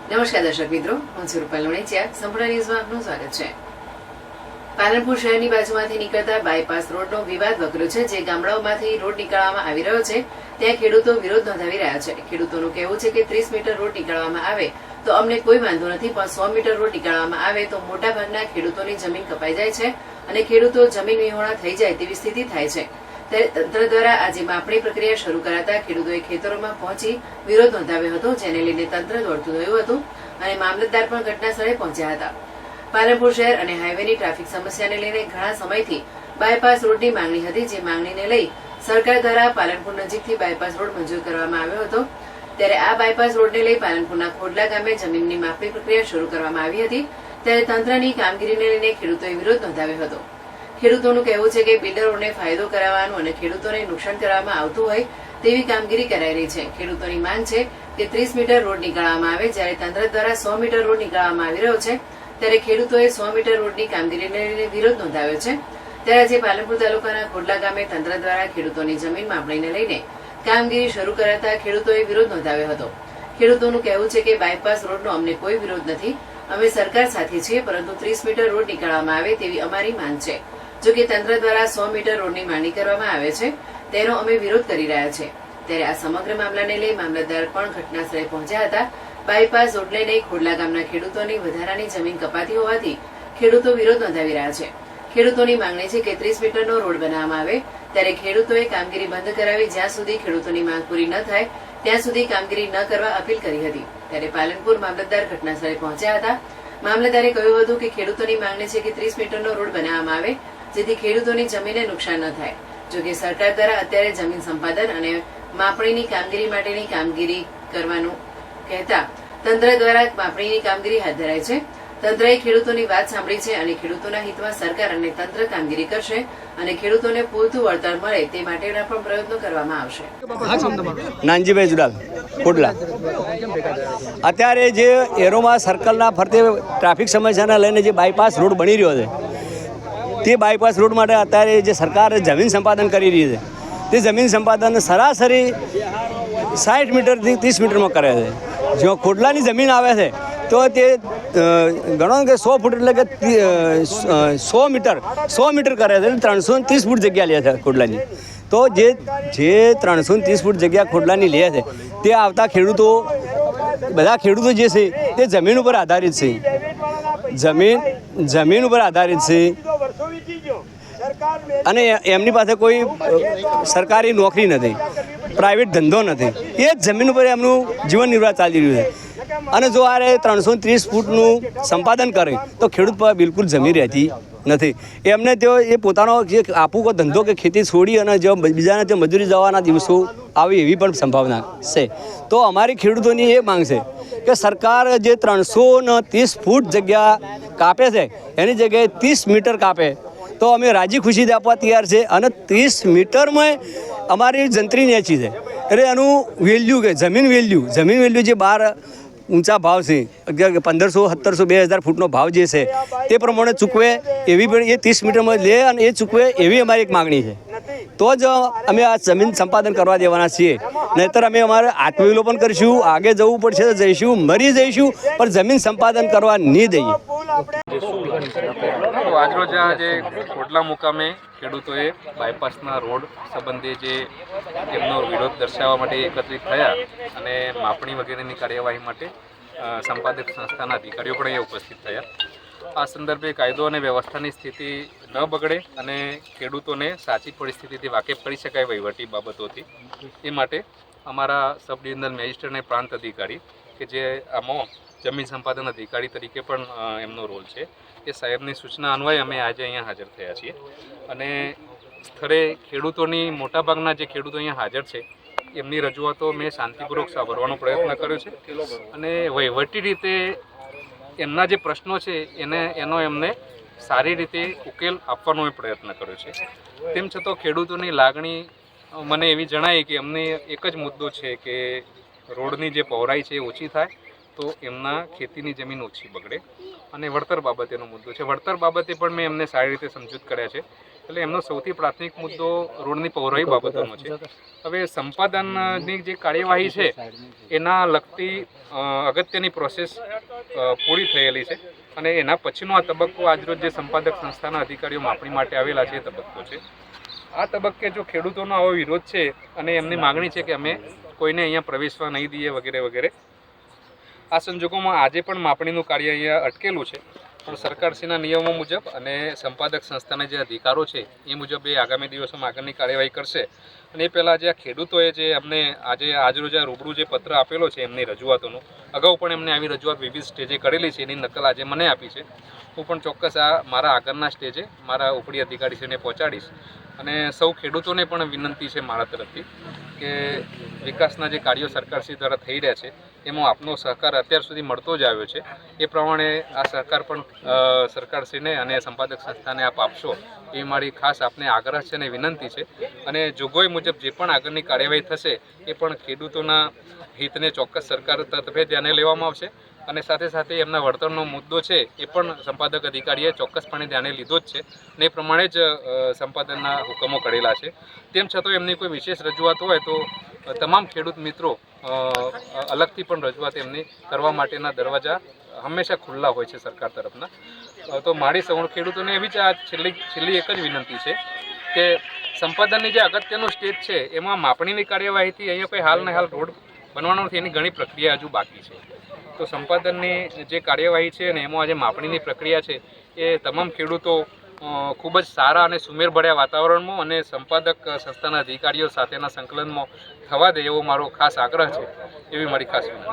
નમસ્કાર દર્શક મિત્રો, હું છું રૂપાલ લુણેચિયા. સંપૂર્ણ ન્યૂઝમાં આપનું સ્વાગત છે. પાલનપુર શહેરની બાજુમાંથી નીકળતા બાયપાસ રોડનો વિવાદ વકર્યો છે. જે ગામડાઓમાંથી રોડ નીકાળવામાં આવી રહ્યો છે ત્યાં ખેડૂતો વિરોધ નોંધાવી રહ્યા છે. ખેડૂતોનું કહેવું છે કે 30 મીટર રોડ નીકાળવામાં આવે તો અમને કોઈ વાંધો નથી, પણ 100 મીટર રોડ નીકાળવામાં આવે તો મોટાભાગના ખેડૂતોની જમીન કપાઈ જાય છે અને ખેડૂતો જમીન વિહોણા થઈ જાય તેવી સ્થિતિ થાય છે. ત્યારે તંત્ર દ્વારા આજે માપણી પ્રક્રિયા શરૂ કરાતા ખેડૂતોએ ખેતરોમાં પહોંચી વિરોધ નોંધાવ્યો હતો, જેને લઈને તંત્ર દોડતું થયું હતું અને મામલતદાર પણ ઘટના સ્થળે પહોંચ્યા હતા. પાલનપુર શહેર અને હાઈવેની ટ્રાફિક સમસ્યાને લઈને ઘણા સમયથી બાયપાસ રોડની માંગણી હતી, જે માંગણીને લઈ સરકાર દ્વારા પાલનપુર નજીકથી બાયપાસ રોડ મંજૂર કરવામાં આવ્યો હતો. ત્યારે આ બાયપાસ રોડને લઈ પાલનપુરના ખોડલા ગામે જમીનની માપણી પ્રક્રિયા શરૂ કરવામાં આવી હતી. ત્યારે તંત્રની કામગીરીને લઈને ખેડૂતોએ વિરોધ નોંધાવ્યો હતો. ખેડૂતોનું કહેવું છે કે બિલ્ડરોને ફાયદો કરાવવાનું અને ખેડૂતોને નુકસાન કરવામાં આવતું હોય તેવી કામગીરી કરાઈ રહી છે. ખેડૂતોની માંગ છે કે 30 મીટર રોડ નીકાળવામાં આવે, જ્યારે તંત્ર દ્વારા 100 મીટર રોડ નીકાળવામાં આવી રહ્યો છે. ત્યારે ખેડૂતોએ 100 મીટર રોડની કામગીરીને લઈને વિરોધ નોંધાવ્યો છે. ત્યારે આજે પાલનપુર તાલુકાના ખોડલા ગામે તંત્ર દ્વારા ખેડૂતોની જમીન માપણીને લઈને કામગીરી શરૂ કરાતા ખેડૂતોએ વિરોધ નોંધાવ્યો હતો. ખેડૂતોનું કહેવું છે કે બાયપાસ રોડનો અમને કોઈ વિરોધ નથી, અમે સરકાર સાથે છીએ, પરંતુ 30 મીટર રોડ નીકાળવામાં આવે તેવી અમારી માંગ છે. જો કે તંત્ર દ્વારા 100 મીટર રોડની માંગણી કરવામાં આવે છે તેનો અમે વિરોધ કરી રહ્યા છે. ત્યારે આ સમગ્ર મામલાને લઈ મામલતદાર પણ ઘટના સ્થળે પહોંચ્યા હતા. બાયપાસ રોડને લઈ ખોડલા ગામના ખેડૂતોની વધારાની જમીન કપાતી હોવાથી ખેડૂતો વિરોધ નોંધાવી રહ્યા છે. ખેડૂતોની માંગણી છે કે 30 મીટરનો રોડ બનાવવામાં આવે. ત્યારે ખેડૂતોએ કામગીરી બંધ કરાવી જ્યાં સુધી ખેડૂતોની માંગ પૂરી ન થાય ત્યાં સુધી કામગીરી ન કરવા અપીલ કરી હતી. ત્યારે પાલનપુર મામલતદાર ઘટના સ્થળે પહોંચ્યા હતા. મામલતદારે કહ્યું હતું કે ખેડૂતોની માંગણી છે કે 30 મીટરનો રોડ બનાવવામાં આવે, જેથી ખેડૂતોની જમીનને નુકસાન ન થાય. જોકે સરકાર દ્વારા અત્યારે જમીન સંપાદન અને માપણીની કામગીરી માટેની કામગીરી કરવાનું કહેતા તંત્ર દ્વારા માપણીની કામગીરી હાથ ધરાઈ છે. તંત્રએ ખેડૂતોની વાત સાંભળી છે અને ખેડૂતોના હિતમાં સરકાર અને તંત્ર કામગીરી કરશે અને ખેડૂતોને પૂરતું વળતર મળે તે માટેના પણ પ્રયત્નો કરવામાં આવશે. નાનજીભાઈ જુડાલ, ખોડલા. અત્યારે જે એરોમાં સર્કલના ફરતે ટ્રાફિક સમસ્યાને લઈને જે બાયપાસ રોડ બની રહ્યો છે તે બાયપાસ રોડ માટે અત્યારે જે સરકાર જમીન સંપાદન કરી રહી છે તે જમીન સંપાદન સરાસરી 60 મીટરથી 30 મીટરમાં કરે છે. જો ખોડલાની જમીન આવે છે તો તે ગણો કે 100 ફૂટ એટલે કે 100 મીટર કરે છે, 330 ફૂટ જગ્યા લે છે ખોડલાની. તો જે 330 ફૂટ જગ્યા ખોડલાની લે છે તે આવતા ખેડૂતો, બધા ખેડૂતો જે છે તે જમીન ઉપર આધારિત છે. જમીન ઉપર આધારિત છે અને એમની પાસે કોઈ સરકારી નોકરી નથી, પ્રાઇવેટ ધંધો નથી. એ જ જમીન ઉપર એમનું જીવન નિર્વાહ ચાલી રહ્યું છે. અને જો આ 330 ફૂટનું સંપાદન કરે તો ખેડૂત પર બિલકુલ જમીન રહેતી નથી. એમને તેઓ એ પોતાનો જે આપુકો ધંધો કે ખેતી છોડી અને જો બીજાને જે મજૂરી જવાના દિવસો આવે એવી પણ સંભાવના છે. તો અમારી ખેડૂતોની એ માંગ છે કે સરકાર જે 330 ફૂટ જગ્યા કાપે છે એની જગ્યાએ 30 મીટર કાપે તો અમે રાજી ખુશી આપવા તૈયાર છે. અને 30 મીટરમાં અમારી જંત્રી નેચી છે એટલે એનું વેલ્યુ કે જમીન વેલ્યુ જે બહાર ઊંચા ભાવ છે 1500, 1700, 2000 ફૂટનો ભાવ જે છે તે પ્રમાણે ચૂકવે એવી પણ એ 30 મીટરમાં લે અને એ ચૂકવે એવી અમારી એક માગણી છે. તો જ અમે આ જમીન સંપાદન કરવા દેવાના છીએ. નહીંતર અમે અમારે આત્મવિલોપન કરીશું, આગે જવું પડશે તો જઈશું, મરી જઈશું, પણ જમીન સંપાદન કરવા નહીં દઈએ. તો આજરોજ જે ખોડલા મુકામે ખેડૂતોએ બાયપાસના રોડ સંબંધે જે એમનો વિરોધ દર્શાવવા માટે એકત્રિત થયા અને માપણી વગેરેની કાર્યવાહી માટે સંપાદક સંસ્થાના અધિકારીઓ પણ અહીંયા ઉપસ્થિત થયા. આ સંદર્ભે કાયદો અને વ્યવસ્થાની સ્થિતિ ન બગડે અને ખેડૂતોને સાચી પરિસ્થિતિથી વાકેફ કરી શકાય વહીવટી બાબતોથી, એ માટે અમારા સબ ડિવિઝનલ મેજિસ્ટ્રેટ અને પ્રાંત અધિકારી કે જે આમાં જમીન સંપાદન અધિકારી તરીકે પણ એમનો રોલ છે, એ સાહેબની સૂચના અન્વયે અમે આજે અહીંયા હાજર થયા છીએ. અને સ્થળે ખેડૂતોની મોટાભાગના જે ખેડૂતો અહીંયા હાજર છે એમની રજૂઆતો મેં શાંતિપૂર્વક સાંભળવાનો પ્રયત્ન કર્યો છે અને વહીવટી રીતે એમના જે પ્રશ્નો છે એનો એમને સારી રીતે ઉકેલ આપવાનો પ્રયત્ન કર્યો છે. તેમ છતાં ખેડૂતોની લાગણી મને એવી જણાય કે એમને એક જ મુદ્દો છે કે રોડની જે પહોળાઈ છે એ ઓછી થાય તો એમના ખેતીની જમીન ઓછી બગડે અને વળતર બાબતેનો મુદ્દો છે. વળતર બાબતે પણ મેં એમને સારી રીતે સમજૂત કર્યા છે એટલે એમનો સૌથી પ્રાથમિક મુદ્દો રોડની પહોળાઈ બાબતોનો છે. હવે સંપાદનની જે કાર્યવાહી છે એના લગતી અગત્યની પ્રોસેસ પૂરી થયેલી છે અને એના પછીનો આ તબક્કો આજરોજ જે સંપાદક સંસ્થાના અધિકારીઓ માપણી માટે આવેલા છે એ તબક્કો છે. આ તબક્કે જો ખેડૂતોનો આવો વિરોધ છે અને એમની માગણી છે કે અમે કોઈને અહીંયા પ્રવેશવા નહીં દઈએ વગેરે વગેરે, આ સંજોગોમાં આજે પણ માપણીનું કાર્ય અહીંયા અટકેલું છે. પણ સરકારશ્રીના નિયમો મુજબ અને સંપાદક સંસ્થાના જે અધિકારો છે એ મુજબ એ આગામી દિવસોમાં આગળની કાર્યવાહી કરશે. અને એ પહેલાં જે આ ખેડૂતોએ જે અમને આજરોજ આ રૂબરૂ જે પત્ર આપેલો છે એમની રજૂઆતોનો, અગાઉ પણ એમને આવી રજૂઆત વિવિધ સ્ટેજે કરેલી છે, એની નકલ આજે મને આપી છે. હું પણ ચોક્કસ આ મારા આગળના સ્ટેજે મારા ઉપરી અધિકારીશ્રીને પહોંચાડીશ. અને સૌ ખેડૂતોને પણ વિનંતી છે મારા તરફથી કે વિકાસના જે કાર્યો સરકારશ્રી દ્વારા થઈ રહ્યા છે એમાં આપનો સહકાર અત્યાર સુધી મળતો જ આવ્યો છે. એ પ્રમાણે આ સહકાર પણ સરકારશ્રીને અને સંપાદક સંસ્થાને આપ આપશો એ મારી ખાસ આપને આગ્રહ છે અને વિનંતી છે. અને જોગવાઈ મુજબ જે પણ આગળની કાર્યવાહી થશે એ પણ ખેડૂતોના હિતને ચોક્કસ સરકાર તરફે ધ્યાને લેવામાં આવશે. અને સાથે સાથે એમના વળતરનો મુદ્દો છે એ પણ સંપાદક અધિકારીએ ચોક્કસપણે ધ્યાને લીધો જ છે અને એ પ્રમાણે જ સંપાદનના હુકમો કરેલા છે. તેમ છતાં એમની કોઈ વિશેષ રજૂઆત હોય તો તમામ ખેડૂત મિત્રો અલગથી પણ રજૂઆત એમની કરવા માટેના દરવાજા હંમેશા ખુલ્લા હોય છે સરકાર તરફના. તો મારી સૌ ખેડૂતોને એવી જ આ છેલ્લી એક જ વિનંતી છે કે સંપાદનની જે અગત્યનું સ્ટેજ છે એમાં માપણીની કાર્યવાહીથી અહીંયા કોઈ હાલ ને હાલ રોડ બનવાનો નથી, એની ઘણી પ્રક્રિયા હજુ બાકી છે. તો સંપાદનની જે કાર્યવાહી છે અને એમાં આજે માપણીની પ્રક્રિયા છે એ તમામ ખેડૂતો ખૂબ જ સારા અને સુમેળભર્યા વાતાવરણમાં અને સંપાદક સંસ્થાના અધિકારીઓ સાથેના સંકલનમાં થવા દે એવો મારો ખાસ આગ્રહ છે, એવી મારી ખાસ વિનંતી.